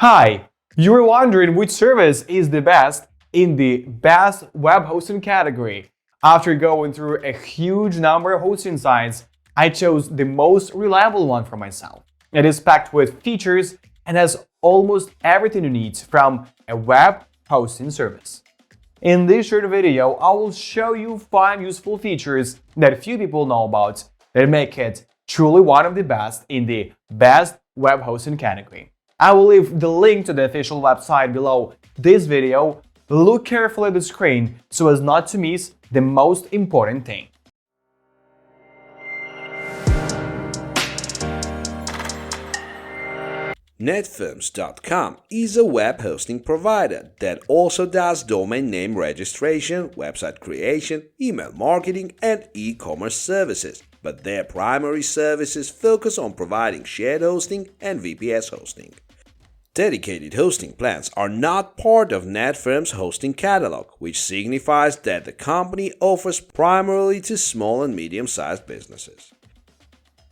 Hi! You were wondering which service is the best in the best web hosting category. After going through a huge number of hosting sites, I chose the most reliable one for myself. It is packed with features and has almost everything you need from a web hosting service. In this short video, I will show you 5 useful features that few people know about that make it truly one of the best in the best web hosting category. I will leave the link to the official website below this video. Look carefully at the screen so as not to miss the most important thing. Netfirms.com is a web hosting provider that also does domain name registration, website creation, email marketing, and e-commerce services, but their primary services focus on providing shared hosting and VPS hosting. Dedicated hosting plans are not part of Netfirms' hosting catalog, which signifies that the company offers primarily to small and medium-sized businesses.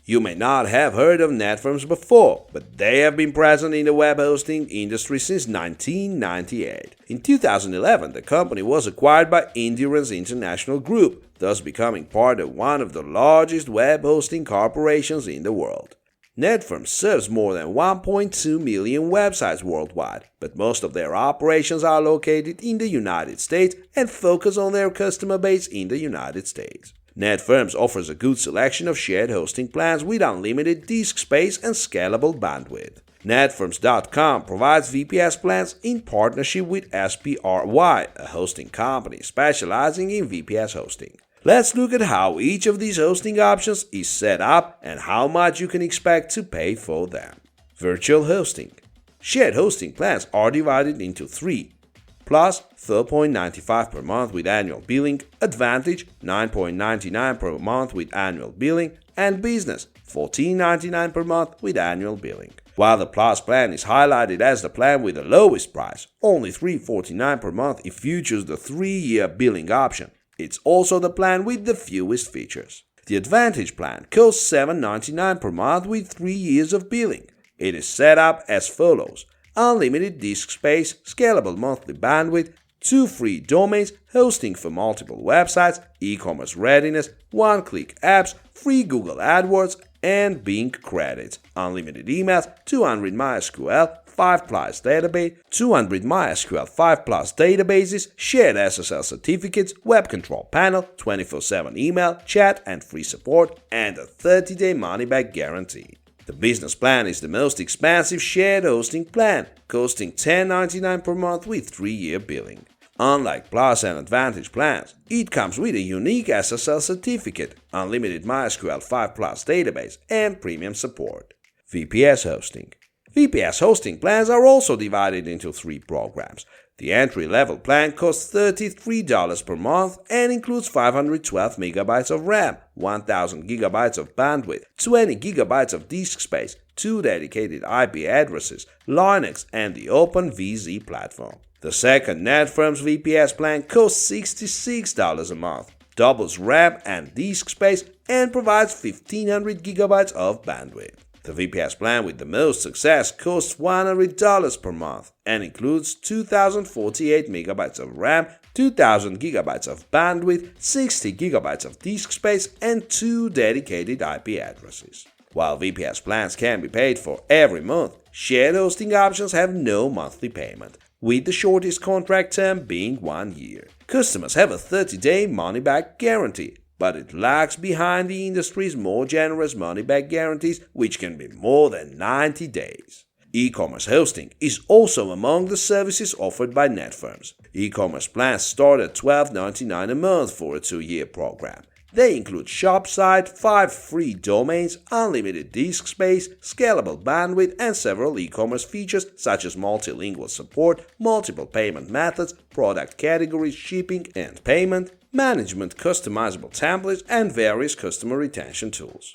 You may not have heard of Netfirms before, but they have been present in the web hosting industry since 1998. In 2011, the company was acquired by Endurance International Group, thus becoming part of one of the largest web hosting corporations in the world. Netfirms serves more than 1.2 million websites worldwide, but most of their operations are located in the United States and focus on their customer base in the United States. Netfirms offers a good selection of shared hosting plans with unlimited disk space and scalable bandwidth. Netfirms.com provides VPS plans in partnership with SPRY, a hosting company specializing in VPS hosting. Let's look at how each of these hosting options is set up and how much you can expect to pay for them. Virtual hosting. Shared hosting plans are divided into 3. Plus, $12.95 per month with annual billing, Advantage, $9.99 per month with annual billing, and Business, $14.99 per month with annual billing. While the Plus plan is highlighted as the plan with the lowest price, only $3.49 per month if you choose the 3-year billing option. It's also the plan with the fewest features. The Advantage plan costs $7.99 per month with 3 years of billing. It is set up as follows: unlimited disk space, scalable monthly bandwidth, 2 free domains, hosting for multiple websites, e-commerce readiness, one-click apps, free Google AdWords, and Bing credits, unlimited emails, 200 MySQL 5 plus database, 200 MySQL 5 plus databases, shared SSL certificates, web control panel, 24/7 email, chat, and free support, and a 30-day money-back guarantee. The business plan is the most expensive shared hosting plan, costing $10.99 per month with 3-year billing. Unlike Plus and Advantage plans, it comes with a unique SSL certificate, unlimited MySQL 5 plus database, and premium support. VPS hosting. VPS hosting plans are also divided into 3 programs. The entry-level plan costs $33 per month and includes 512 MB of RAM, 1000 GB of bandwidth, 20 GB of disk space, 2 dedicated IP addresses, Linux, and the OpenVZ platform. The second Netfirms VPS plan costs $66 a month, doubles RAM and disk space, and provides 1500 GB of bandwidth. The VPS plan with the most success costs $100 per month and includes 2048 MB of RAM, 2000 GB of bandwidth, 60 GB of disk space, and 2 dedicated IP addresses. While VPS plans can be paid for every month, shared hosting options have no monthly payment, with the shortest contract term being 1 year. Customers have a 30-day money-back guarantee, but it lags behind the industry's more generous money-back guarantees, which can be more than 90 days. E-commerce hosting is also among the services offered by Netfirms. E-commerce plans start at $12.99 a month for a 2-year program. They include shop site, 5 free domains, unlimited disk space, scalable bandwidth, and several e-commerce features such as multilingual support, multiple payment methods, product categories, shipping and payment, management, customizable templates, and various customer retention tools.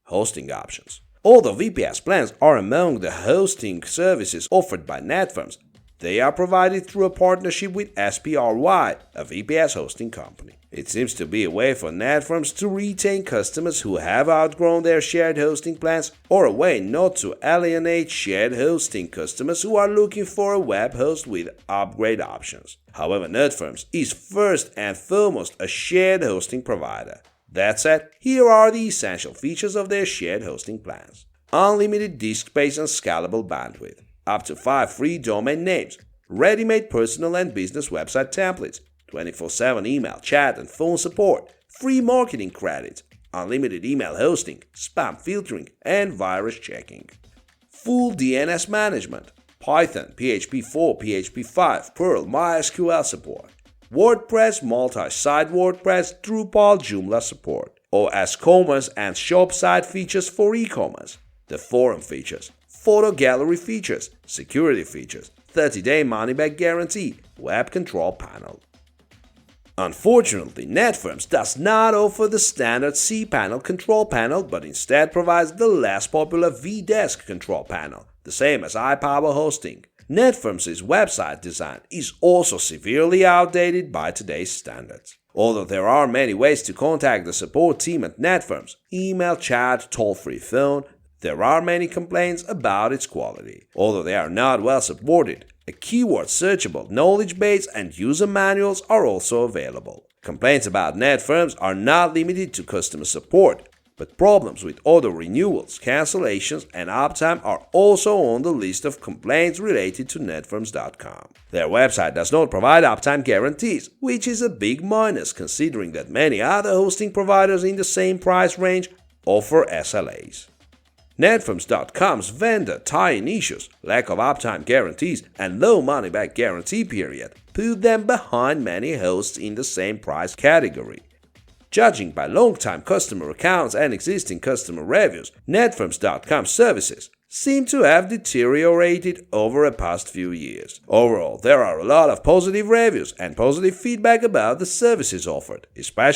Hosting options. Although VPS plans are among the hosting services offered by Netfirms, They are provided through a partnership with SPRY, a VPS hosting company. It seems to be a way for Netfirms to retain customers who have outgrown their shared hosting plans, or a way not to alienate shared hosting customers who are looking for a web host with upgrade options. However, Netfirms is first and foremost a shared hosting provider. That said, here are the essential features of their shared hosting plans. Unlimited disk space and scalable bandwidth. Up to 5 free domain names, ready-made personal and business website templates, 24/7 email, chat, and phone support, free marketing credits, unlimited email hosting, spam filtering, and virus checking. Full DNS management, Python, PHP 4, PHP 5, Perl, MySQL support, WordPress, multi-site WordPress, Drupal, Joomla support, OS commerce and shop site features for e-commerce, the forum features, photo gallery features, security features, 30-day money-back guarantee, web control panel. Unfortunately, Netfirms does not offer the standard cPanel control panel, but instead provides the less popular vDesk control panel, the same as iPower hosting. Netfirms' website design is also severely outdated by today's standards. Although there are many ways to contact the support team at Netfirms, email, chat, toll-free phone, there are many complaints about its quality. Although they are not well supported, a keyword searchable knowledge base and user manuals are also available. Complaints about Netfirms are not limited to customer support, but problems with auto renewals, cancellations, and uptime are also on the list of complaints related to Netfirms.com. Their website does not provide uptime guarantees, which is a big minus considering that many other hosting providers in the same price range offer SLAs. Netfirms.com's vendor tie-in issues, lack of uptime guarantees, and low money-back guarantee period put them behind many hosts in the same price category. Judging by long-time customer accounts and existing customer reviews, Netfirms.com's services seem to have deteriorated over the past few years. Overall, there are a lot of positive reviews and positive feedback about the services offered, especially